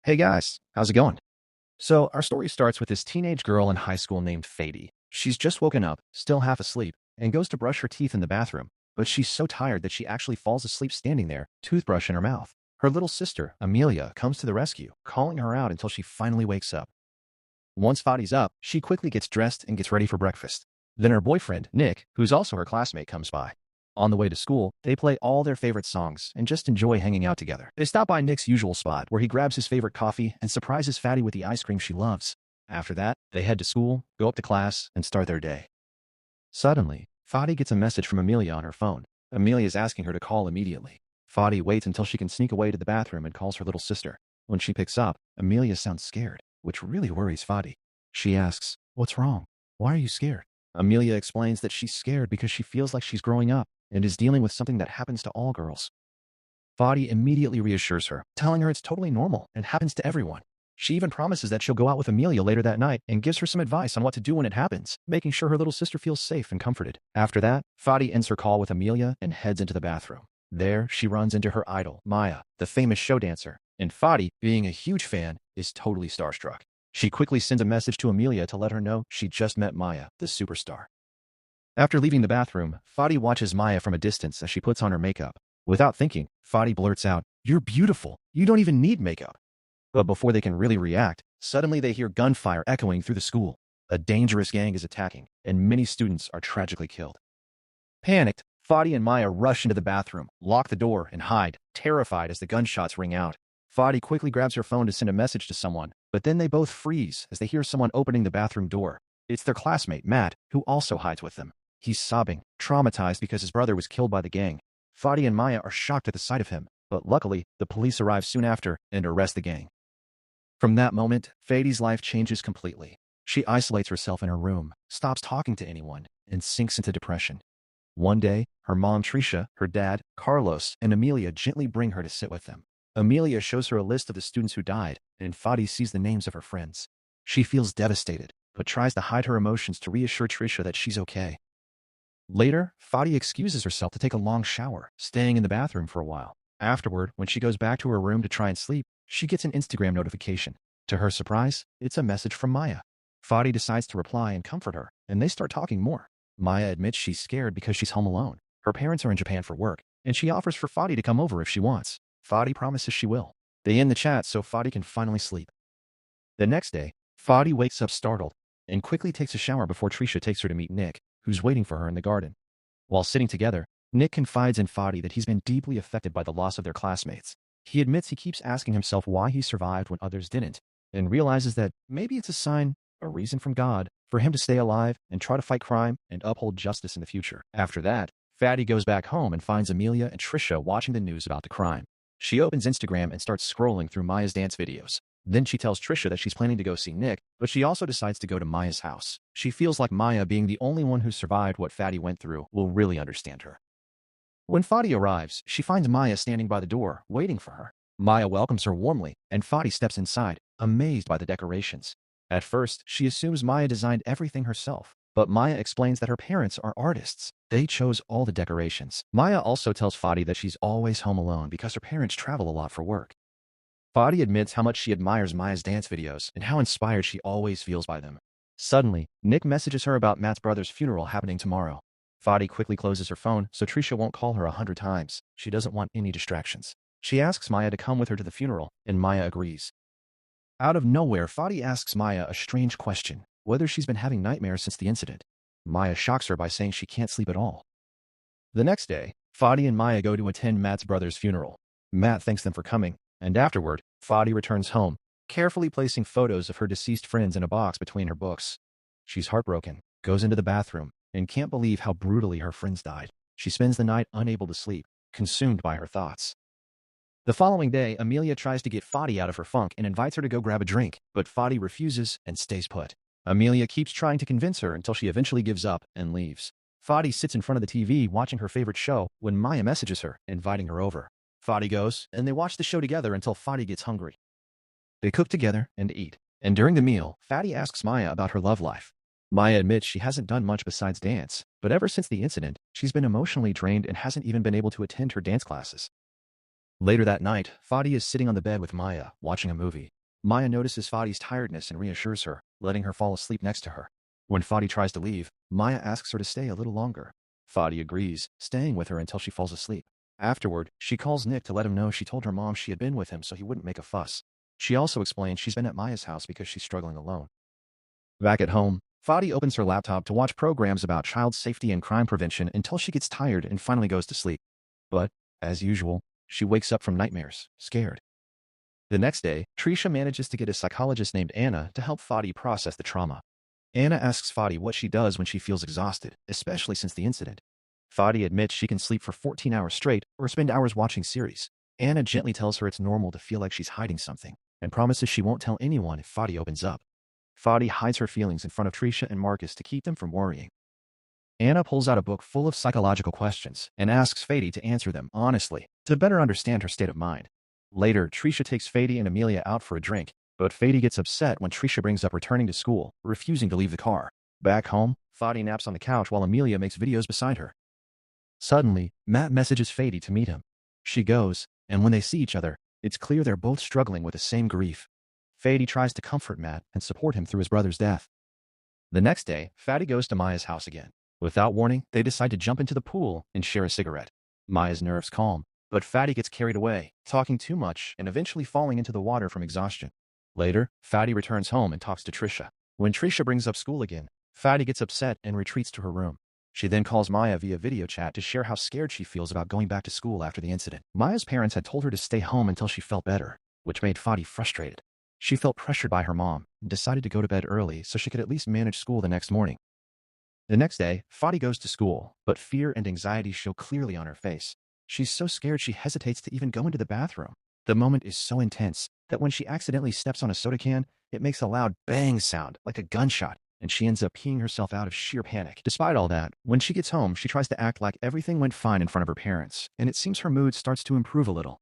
Hey guys, how's it going? So, our story starts with this teenage girl in high school named Fady. She's just woken up, still half asleep, and goes to brush her teeth in the bathroom. But she's so tired that she actually falls asleep standing there, toothbrush in her mouth. Her little sister, Amelia, comes to the rescue, calling her out until she finally wakes up. Once Fady's up, she quickly gets dressed and gets ready for breakfast. Then her boyfriend, Nick, who's also her classmate, comes by. On the way to school, they play all their favorite songs and just enjoy hanging out together. They stop by Nick's usual spot where he grabs his favorite coffee and surprises Fady with the ice cream she loves. After that, they head to school, go up to class, and start their day. Suddenly, Fady gets a message from Amelia on her phone. Amelia is asking her to call immediately. Fady waits until she can sneak away to the bathroom and calls her little sister. When she picks up, Amelia sounds scared, which really worries Fady. She asks, "What's wrong? Why are you scared?" Amelia explains that she's scared because she feels like she's growing up and is dealing with something that happens to all girls. Fadi immediately reassures her, telling her it's totally normal and happens to everyone. She even promises that she'll go out with Amelia later that night and gives her some advice on what to do when it happens, making sure her little sister feels safe and comforted. After that, Fadi ends her call with Amelia and heads into the bathroom. There, she runs into her idol, Maya, the famous show dancer, and Fadi, being a huge fan, is totally starstruck. She quickly sends a message to Amelia to let her know she just met Maya, the superstar. After leaving the bathroom, Fadi watches Maya from a distance as she puts on her makeup. Without thinking, Fadi blurts out, "You're beautiful. You don't even need makeup." But before they can really react, suddenly they hear gunfire echoing through the school. A dangerous gang is attacking, and many students are tragically killed. Panicked, Fadi and Maya rush into the bathroom, lock the door, and hide, terrified as the gunshots ring out. Fadi quickly grabs her phone to send a message to someone, but then they both freeze as they hear someone opening the bathroom door. It's their classmate, Matt, who also hides with them. He's sobbing, traumatized because his brother was killed by the gang. Fadi and Maya are shocked at the sight of him, but luckily, the police arrive soon after and arrest the gang. From that moment, Fadi's life changes completely. She isolates herself in her room, stops talking to anyone, and sinks into depression. One day, her mom Tricia, her dad, Carlos, and Amelia gently bring her to sit with them. Amelia shows her a list of the students who died, and Fadi sees the names of her friends. She feels devastated, but tries to hide her emotions to reassure Tricia that she's okay. Later, Fadi excuses herself to take a long shower, staying in the bathroom for a while. Afterward, when she goes back to her room to try and sleep, she gets an Instagram notification. To her surprise, it's a message from Maya. Fadi decides to reply and comfort her, and they start talking more. Maya admits she's scared because she's home alone. Her parents are in Japan for work, and she offers for Fadi to come over if she wants. Fadi promises she will. They end the chat so Fadi can finally sleep. The next day, Fadi wakes up startled and quickly takes a shower before Tricia takes her to meet Nick, who's waiting for her in the garden. While sitting together, Nick confides in Fadi that he's been deeply affected by the loss of their classmates. He admits he keeps asking himself why he survived when others didn't, and realizes that maybe it's a sign, a reason from God, for him to stay alive and try to fight crime and uphold justice in the future. After that, Fadi goes back home and finds Amelia and Tricia watching the news about the crime. She opens Instagram and starts scrolling through Maya's dance videos. Then she tells Tricia that she's planning to go see Nick, but she also decides to go to Maya's house. She feels like Maya, being the only one who survived what Fadi went through, will really understand her. When Fadi arrives, she finds Maya standing by the door, waiting for her. Maya welcomes her warmly, and Fadi steps inside, amazed by the decorations. At first, she assumes Maya designed everything herself, but Maya explains that her parents are artists. They chose all the decorations. Maya also tells Fadi that she's always home alone because her parents travel a lot for work. Fadi admits how much she admires Maya's dance videos and how inspired she always feels by them. Suddenly, Nick messages her about Matt's brother's funeral happening tomorrow. Fadi quickly closes her phone so Tricia won't call her 100 times. She doesn't want any distractions. She asks Maya to come with her to the funeral, and Maya agrees. Out of nowhere, Fadi asks Maya a strange question, whether she's been having nightmares since the incident. Maya shocks her by saying she can't sleep at all. The next day, Fadi and Maya go to attend Matt's brother's funeral. Matt thanks them for coming, and afterward, Fadi returns home, carefully placing photos of her deceased friends in a box between her books. She's heartbroken, goes into the bathroom, and can't believe how brutally her friends died. She spends the night unable to sleep, consumed by her thoughts. The following day, Amelia tries to get Fadi out of her funk and invites her to go grab a drink, but Fadi refuses and stays put. Amelia keeps trying to convince her until she eventually gives up and leaves. Fadi sits in front of the TV watching her favorite show when Maya messages her, inviting her over. Fadi goes, and they watch the show together until Fadi gets hungry. They cook together and eat, and during the meal, Fadi asks Maya about her love life. Maya admits she hasn't done much besides dance, but ever since the incident, she's been emotionally drained and hasn't even been able to attend her dance classes. Later that night, Fadi is sitting on the bed with Maya, watching a movie. Maya notices Fadi's tiredness and reassures her, letting her fall asleep next to her. When Fadi tries to leave, Maya asks her to stay a little longer. Fadi agrees, staying with her until she falls asleep. Afterward, she calls Nick to let him know she told her mom she had been with him so he wouldn't make a fuss. She also explains she's been at Maya's house because she's struggling alone. Back at home, Fadi opens her laptop to watch programs about child safety and crime prevention until she gets tired and finally goes to sleep. But, as usual, she wakes up from nightmares, scared. The next day, Trisha manages to get a psychologist named Anna to help Fadi process the trauma. Anna asks Fadi what she does when she feels exhausted, especially since the incident. Fadi admits she can sleep for 14 hours straight or spend hours watching series. Anna gently tells her it's normal to feel like she's hiding something and promises she won't tell anyone if Fadi opens up. Fadi hides her feelings in front of Trisha and Marcus to keep them from worrying. Anna pulls out a book full of psychological questions and asks Fadi to answer them honestly to better understand her state of mind. Later, Trisha takes Fadi and Amelia out for a drink, but Fadi gets upset when Trisha brings up returning to school, refusing to leave the car. Back home, Fadi naps on the couch while Amelia makes videos beside her. Suddenly, Matt messages Fadi to meet him. She goes, and when they see each other, it's clear they're both struggling with the same grief. Fadi tries to comfort Matt and support him through his brother's death. The next day, Fadi goes to Maya's house again. Without warning, they decide to jump into the pool and share a cigarette. Maya's nerves calm, but Fadi gets carried away, talking too much and eventually falling into the water from exhaustion. Later, Fadi returns home and talks to Trisha. When Trisha brings up school again, Fadi gets upset and retreats to her room. She then calls Maya via video chat to share how scared she feels about going back to school after the incident. Maya's parents had told her to stay home until she felt better, which made Fadi frustrated. She felt pressured by her mom and decided to go to bed early so she could at least manage school the next morning. The next day, Fadi goes to school, but fear and anxiety show clearly on her face. She's so scared she hesitates to even go into the bathroom. The moment is so intense that when she accidentally steps on a soda can, it makes a loud bang sound like a gunshot, and she ends up peeing herself out of sheer panic. Despite all that, when she gets home, she tries to act like everything went fine in front of her parents, and it seems her mood starts to improve a little.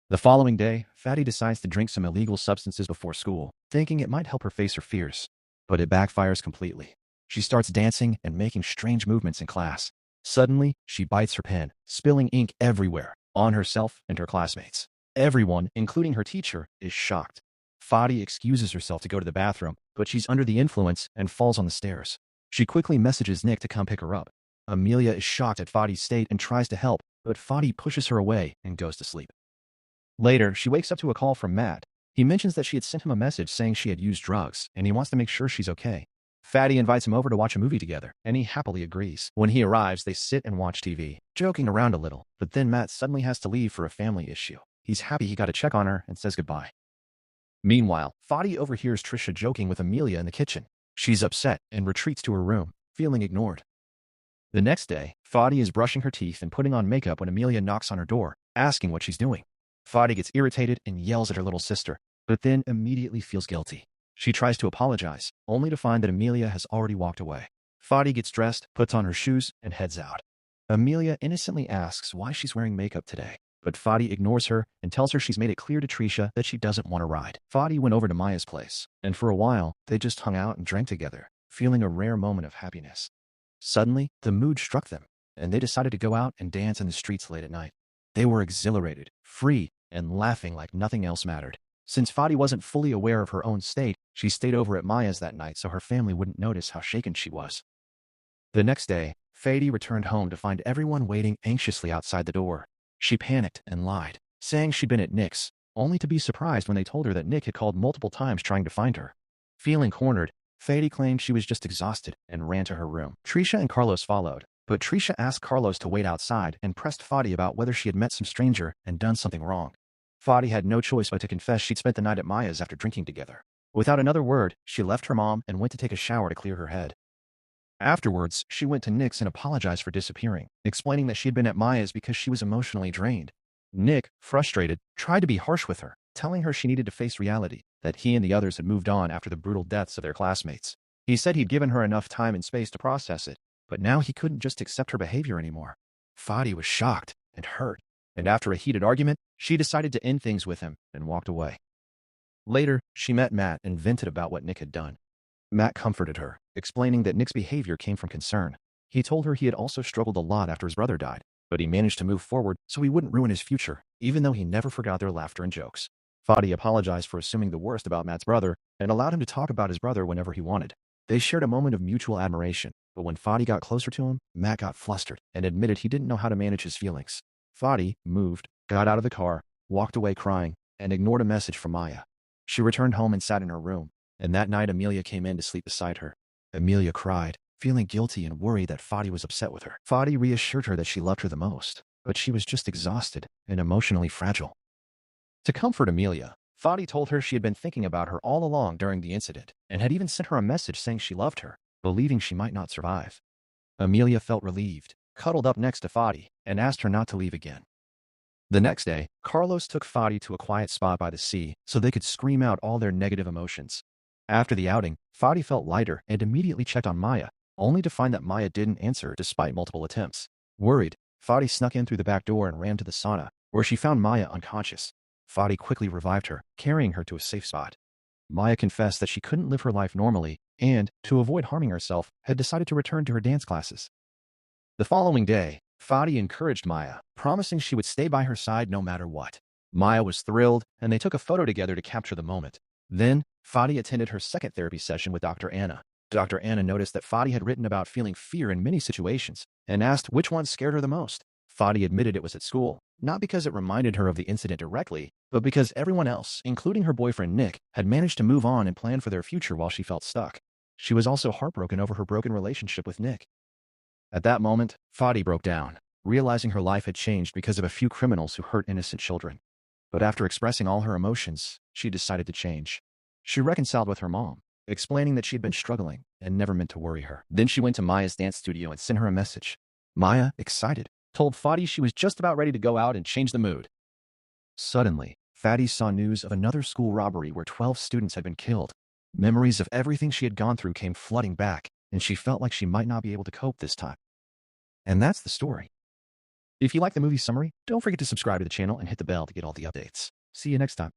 The following day, Fadi decides to drink some illegal substances before school, thinking it might help her face her fears. But it backfires completely. She starts dancing and making strange movements in class. Suddenly, she bites her pen, spilling ink everywhere, on herself and her classmates. Everyone, including her teacher, is shocked. Fadi excuses herself to go to the bathroom, but she's under the influence and falls on the stairs. She quickly messages Nick to come pick her up. Amelia is shocked at Fadi's state and tries to help, but Fadi pushes her away and goes to sleep. Later, she wakes up to a call from Matt. He mentions that she had sent him a message saying she had used drugs, and he wants to make sure she's okay. Fadi invites him over to watch a movie together, and he happily agrees. When he arrives, they sit and watch TV, joking around a little, but then Matt suddenly has to leave for a family issue. He's happy he got to check on her and says goodbye. Meanwhile, Fadi overhears Trisha joking with Amelia in the kitchen. She's upset and retreats to her room, feeling ignored. The next day, Fadi is brushing her teeth and putting on makeup when Amelia knocks on her door, asking what she's doing. Fadi gets irritated and yells at her little sister, but then immediately feels guilty. She tries to apologize, only to find that Amelia has already walked away. Fadi gets dressed, puts on her shoes, and heads out. Amelia innocently asks why she's wearing makeup today, but Fadi ignores her and tells her she's made it clear to Trisha that she doesn't want to ride. Fadi went over to Maya's place, and for a while, they just hung out and drank together, feeling a rare moment of happiness. Suddenly, the mood struck them, and they decided to go out and dance in the streets late at night. They were exhilarated, free, and laughing like nothing else mattered. Since Fadi wasn't fully aware of her own state, she stayed over at Maya's that night so her family wouldn't notice how shaken she was. The next day, Fadi returned home to find everyone waiting anxiously outside the door. She panicked and lied, saying she'd been at Nick's, only to be surprised when they told her that Nick had called multiple times trying to find her. Feeling cornered, Fadi claimed she was just exhausted and ran to her room. Trisha and Carlos followed, but Trisha asked Carlos to wait outside and pressed Fadi about whether she had met some stranger and done something wrong. Fadi had no choice but to confess she'd spent the night at Maya's after drinking together. Without another word, she left her mom and went to take a shower to clear her head. Afterwards, she went to Nick's and apologized for disappearing, explaining that she had been at Maya's because she was emotionally drained. Nick, frustrated, tried to be harsh with her, telling her she needed to face reality, that he and the others had moved on after the brutal deaths of their classmates. He said he'd given her enough time and space to process it, but now he couldn't just accept her behavior anymore. Fadi was shocked and hurt, and after a heated argument, she decided to end things with him and walked away. Later, she met Matt and vented about what Nick had done. Matt comforted her, explaining that Nick's behavior came from concern. He told her he had also struggled a lot after his brother died, but he managed to move forward so he wouldn't ruin his future, even though he never forgot their laughter and jokes. Fadi apologized for assuming the worst about Matt's brother and allowed him to talk about his brother whenever he wanted. They shared a moment of mutual admiration, but when Fadi got closer to him, Matt got flustered and admitted he didn't know how to manage his feelings. Fadi moved, got out of the car, walked away crying, and ignored a message from Maya. She returned home and sat in her room, and that night Amelia came in to sleep beside her. Amelia cried, feeling guilty and worried that Fadi was upset with her. Fadi reassured her that she loved her the most, but she was just exhausted and emotionally fragile. To comfort Amelia, Fadi told her she had been thinking about her all along during the incident and had even sent her a message saying she loved her, believing she might not survive. Amelia felt relieved, cuddled up next to Fadi, and asked her not to leave again. The next day, Carlos took Fadi to a quiet spot by the sea so they could scream out all their negative emotions. After the outing, Fadi felt lighter and immediately checked on Maya, only to find that Maya didn't answer despite multiple attempts. Worried, Fadi snuck in through the back door and ran to the sauna, where she found Maya unconscious. Fadi quickly revived her, carrying her to a safe spot. Maya confessed that she couldn't live her life normally and, to avoid harming herself, had decided to return to her dance classes. The following day, Fadi encouraged Maya, promising she would stay by her side no matter what. Maya was thrilled, and they took a photo together to capture the moment. Then, Fadi attended her second therapy session with Dr. Anna. Dr. Anna noticed that Fadi had written about feeling fear in many situations and asked which one scared her the most. Fadi admitted it was at school, not because it reminded her of the incident directly, but because everyone else, including her boyfriend Nick, had managed to move on and plan for their future while she felt stuck. She was also heartbroken over her broken relationship with Nick. At that moment, Fadi broke down, realizing her life had changed because of a few criminals who hurt innocent children. But after expressing all her emotions, she decided to change. She reconciled with her mom, explaining that she had been struggling and never meant to worry her. Then she went to Maya's dance studio and sent her a message. Maya, excited, told Fadi she was just about ready to go out and change the mood. Suddenly, Fadi saw news of another school robbery where 12 students had been killed. Memories of everything she had gone through came flooding back, and she felt like she might not be able to cope this time. And that's the story. If you like the movie summary, don't forget to subscribe to the channel and hit the bell to get all the updates. See you next time.